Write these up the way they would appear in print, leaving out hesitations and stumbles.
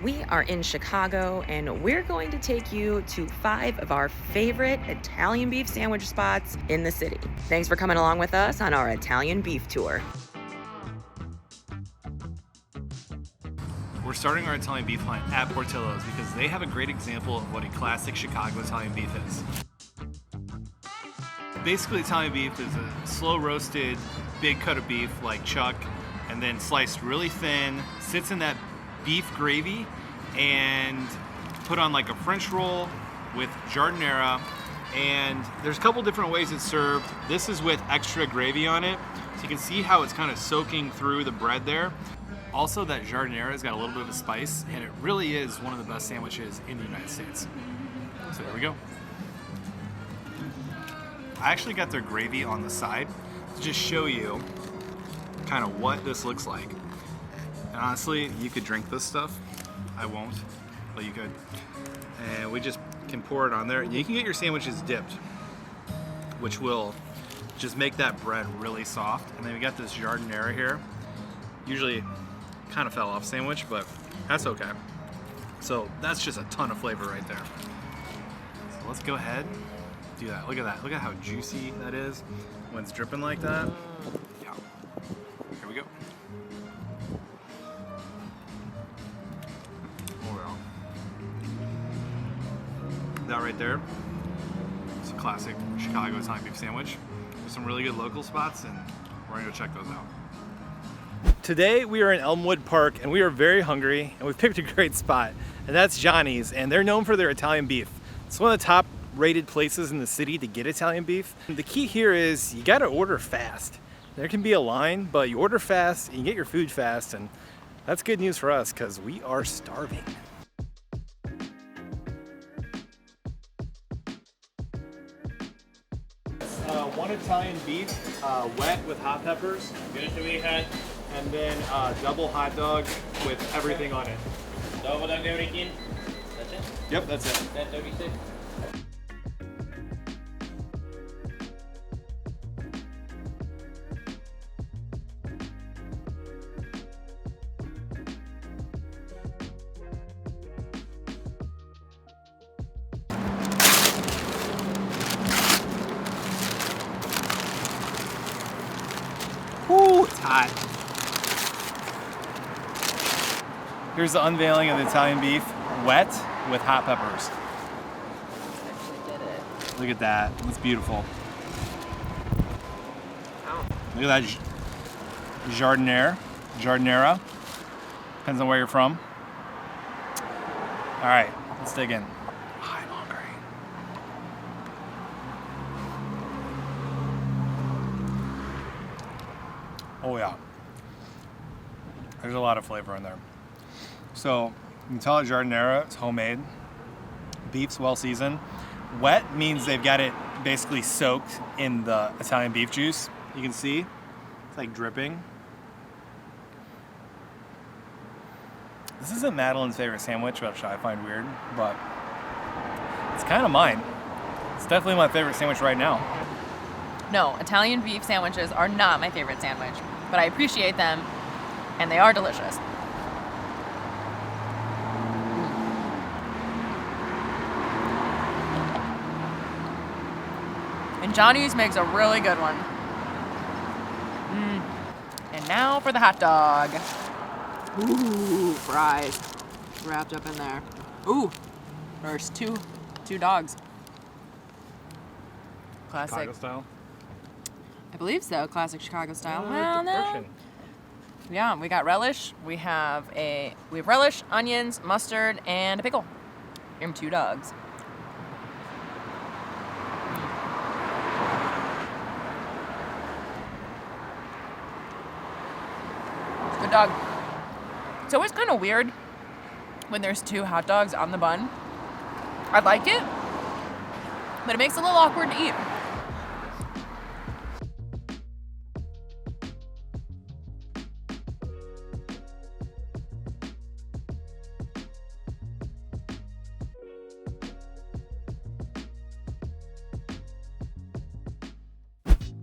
We are in Chicago and we're going to take you to 5 of our favorite Italian beef sandwich spots in the city. Thanks for coming along with us on our Italian beef tour. We're starting our Italian beef line at Portillo's because they have a great example of what a classic Chicago Italian beef is. Basically, Italian beef is a slow roasted, big cut of beef like chuck, and then sliced really thin, sits in that beef gravy, and put on like a French roll with giardiniera. And there's a couple different ways it's served. This is with extra gravy on it, so you can see how it's kind of soaking through the bread there. Also, that giardiniera has got a little bit of a spice, and it really is one of the best sandwiches in the United States. So there we go. I actually got their gravy on the side to just show you kind of what this looks like. And honestly, you could drink this stuff. I won't, but you could. And we just can pour it on there. You can get your sandwiches dipped, which will just make that bread really soft. And then we got this giardiniera here. Usually kind of fell off sandwich, but that's okay. So that's just a ton of flavor right there. So let's go ahead, do that. Look at that. Look at how juicy that is when it's dripping like that. Yeah. Here we go. Oh, yeah. That right there, it's a classic Chicago Italian beef sandwich. There's some really good local spots, and we're gonna go check those out. Today we are in Elmwood Park and we are very hungry, and we've picked a great spot, and that's Johnnie's, and they're known for their Italian beef. It's one of the top rated places in the city to get Italian beef. And the key here is you gotta order fast. There can be a line, but you order fast and you get your food fast, and that's good news for us because we are starving. One Italian beef, wet with hot peppers. Good to be had. And then double hot dog with everything on it. Double dog everything. That's it? Yep, that's it. That's 36. Ooh, it's hot. Here's the unveiling of the Italian beef, wet with hot peppers. Actually did it. Look at that, it's beautiful. Wow. Look at that giardiniera. Depends on where you're from. All right, let's dig in. I'm hungry. Oh yeah, there's a lot of flavor in there. So you can tell giardiniera is homemade. Beef's well seasoned. Wet means they've got it basically soaked in the Italian beef juice. You can see it's like dripping. This isn't Madalyn's favorite sandwich, which I find weird, but it's kind of mine. It's definitely my favorite sandwich right now. No, Italian beef sandwiches are not my favorite sandwich, but I appreciate them, and they are delicious. And Johnnie's makes a really good one. And now for the hot dog. Ooh, fries wrapped up in there. Ooh, there's two dogs. Classic. Chicago style. I believe so. Classic Chicago style. Well, Depression. no. Yeah, we got relish. We have relish, onions, mustard, and a pickle. Here are 2 dogs. It's a good dog. It's always kind of weird when there's 2 hot dogs on the bun. I like it, but it makes it a little awkward to eat.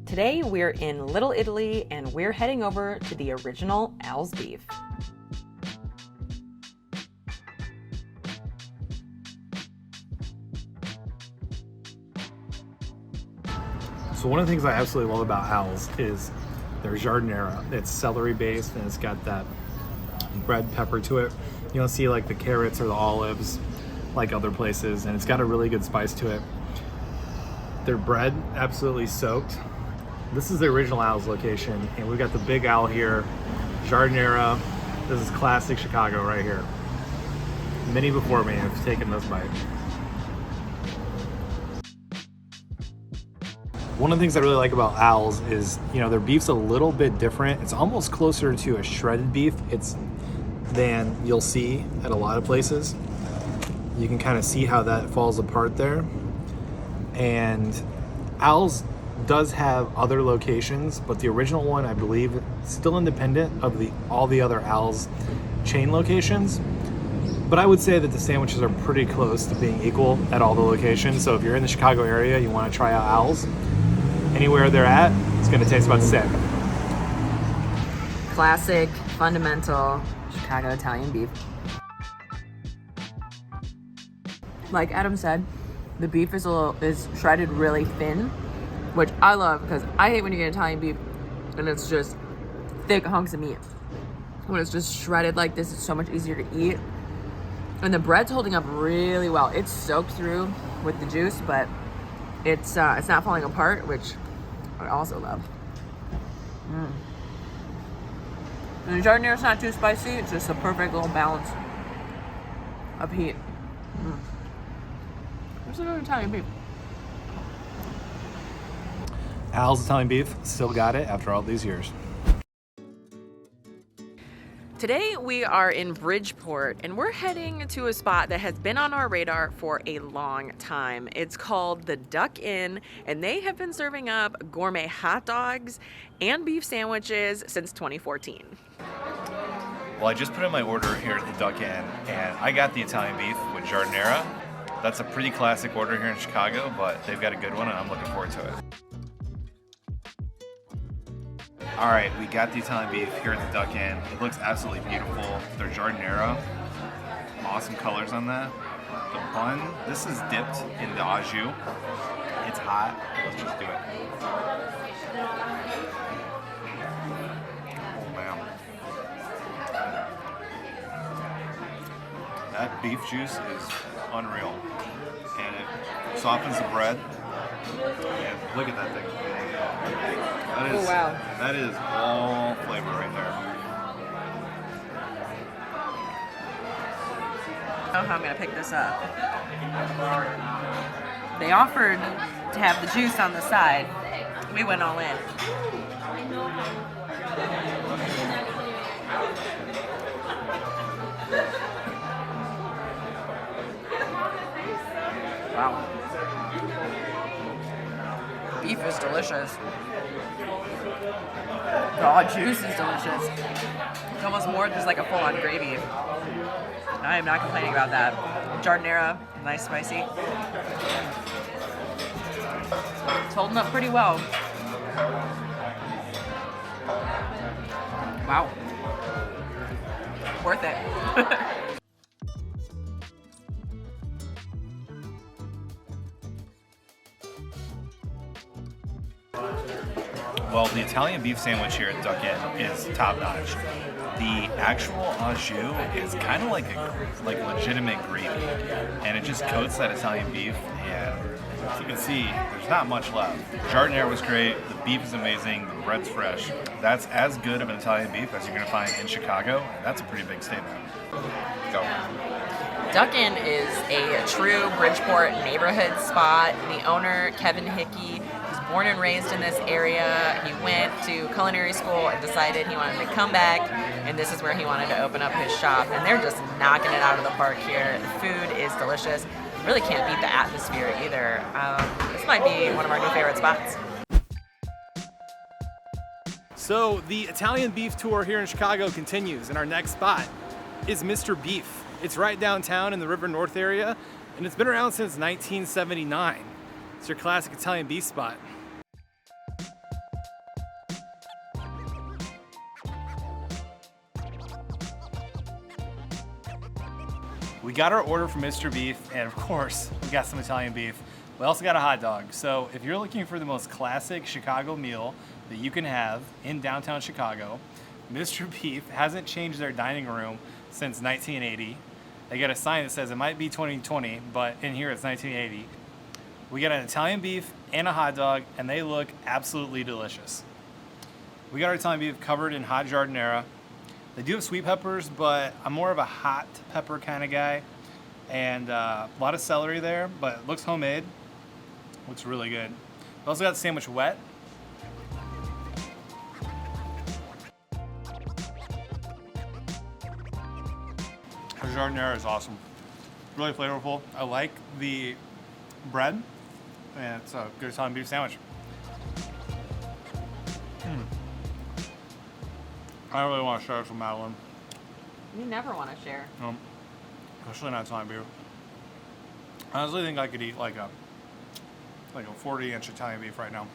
Today we're in Little Italy and we're heading over to the original Al's Beef. So one of the things I absolutely love about Al's is their giardiniera. It's celery based and it's got that red pepper to it. You don't see like the carrots or the olives like other places, and it's got a really good spice to it. Their bread, absolutely soaked. This is the original Al's location, and we've got the big Al here, giardiniera. This is classic Chicago right here. Many before me have taken this bite. One of the things I really like about Al's is, you know, their beef's a little bit different. It's almost closer to a shredded beef than you'll see at a lot of places. You can kind of see how that falls apart there. And Al's does have other locations, but the original one, I believe, is still independent of all the other Al's chain locations. But I would say that the sandwiches are pretty close to being equal at all the locations. So if you're in the Chicago area, you want to try out Al's, anywhere they're at, it's going to taste about the same. Classic, fundamental Chicago Italian beef. Like Adam said, the beef is shredded really thin, which I love because I hate when you get Italian beef and it's just thick hunks of meat. When it's just shredded like this, it's so much easier to eat. And the bread's holding up really well. It's soaked through with the juice, but it's not falling apart, which I also love. And the giardiniera's not too spicy. It's just a perfect little balance of heat. Where's the Italian beef? Al's Italian beef, still got it after all these years. Today we are in Bridgeport and we're heading to a spot that has been on our radar for a long time. It's called the Duck Inn, and they have been serving up gourmet hot dogs and beef sandwiches since 2014. Well, I just put in my order here at the Duck Inn, and I got the Italian beef with giardiniera. That's a pretty classic order here in Chicago, but they've got a good one and I'm looking forward to it. All right, we got the Italian beef here at the Duck Inn. It looks absolutely beautiful. Their giardiniera, awesome colors on that. The bun, this is dipped in the au jus. It's hot, let's just do it. Oh man. That beef juice is unreal. And it softens the bread. And look at that thing. That is, Oh, wow. That is all flavor right there. I don't know how I'm gonna pick this up. They offered to have the juice on the side. We went all in. Wow. Beef is delicious. The raw juice is delicious. It's almost more just like a full-on gravy. I am not complaining about that. Giardiniera, nice spicy. It's holding up pretty well. Wow. Worth it. Well, the Italian beef sandwich here at Duck Inn is top notch. The actual au jus is kind of like legitimate gravy, and it just coats that Italian beef. And as you can see, there's not much left. The giardiniera was great. The beef is amazing. The bread's fresh. That's as good of an Italian beef as you're gonna find in Chicago. That's a pretty big statement. Go. Duck Inn is a true Bridgeport neighborhood spot. The owner, Kevin Hickey, was born and raised in this area. He went to culinary school and decided he wanted to come back, and this is where he wanted to open up his shop. And they're just knocking it out of the park here. The food is delicious. Really can't beat the atmosphere either. This might be one of our new favorite spots. So the Italian beef tour here in Chicago continues, and our next spot is Mr. Beef. It's right downtown in the River North area, and it's been around since 1979. It's your classic Italian beef spot. We got our order from Mr. Beef, and of course, we got some Italian beef. We also got a hot dog. So if you're looking for the most classic Chicago meal that you can have in downtown Chicago, Mr. Beef hasn't changed their dining room since 1980. They got a sign that says it might be 2020, but in here it's 1980. We got an Italian beef and a hot dog, and they look absolutely delicious. We got our Italian beef covered in hot giardiniera. They do have sweet peppers, but I'm more of a hot pepper kind of guy. And a lot of celery there, but it looks homemade. Looks really good. We also got the sandwich wet. Our giardiniera is awesome. Really flavorful. I like the bread, and it's a good Italian beef sandwich. I don't really want to share this with Madeline. You never want to share. Especially not Italian beef. I honestly think I could eat like a 40-inch Italian beef right now.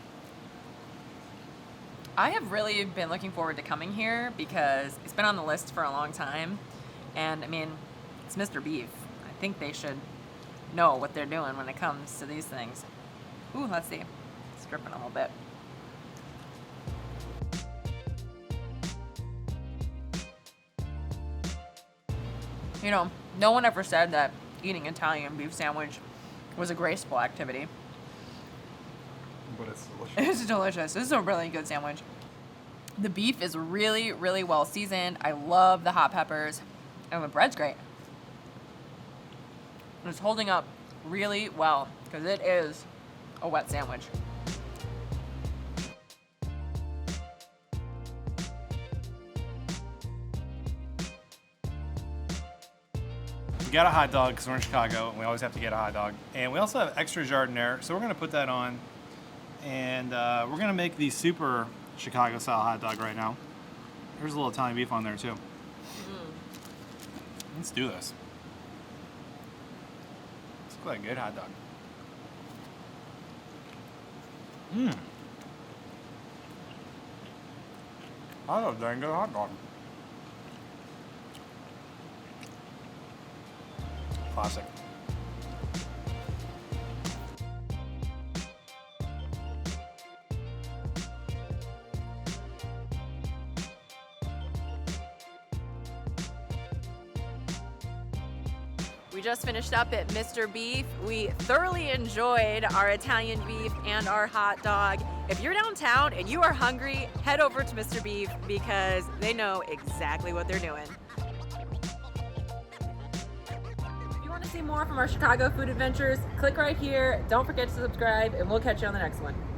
I have really been looking forward to coming here because it's been on the list for a long time. And I mean, it's Mr. Beef. I think they should know what they're doing when it comes to these things. Ooh, let's see. It's dripping a little bit. You know, no one ever said that eating Italian beef sandwich was a graceful activity. But it's delicious. It's delicious. This is a really good sandwich. The beef is really, really well seasoned. I love the hot peppers. And the bread's great. It's holding up really well because it is a wet sandwich. We got a hot dog because we're in Chicago and we always have to get a hot dog. And we also have extra giardiniera, so we're going to put that on. And we're going to make the super Chicago style hot dog right now. There's a little Italian beef on there too. Let's do this. It's quite a good hot dog. That's a dang good hot dog. Classic. We just finished up at Mr. Beef. We thoroughly enjoyed our Italian beef and our hot dog. If you're downtown and you are hungry, head over to Mr. Beef because they know exactly what they're doing. If you want to see more from our Chicago food adventures, click right here. Don't forget to subscribe, and we'll catch you on the next one.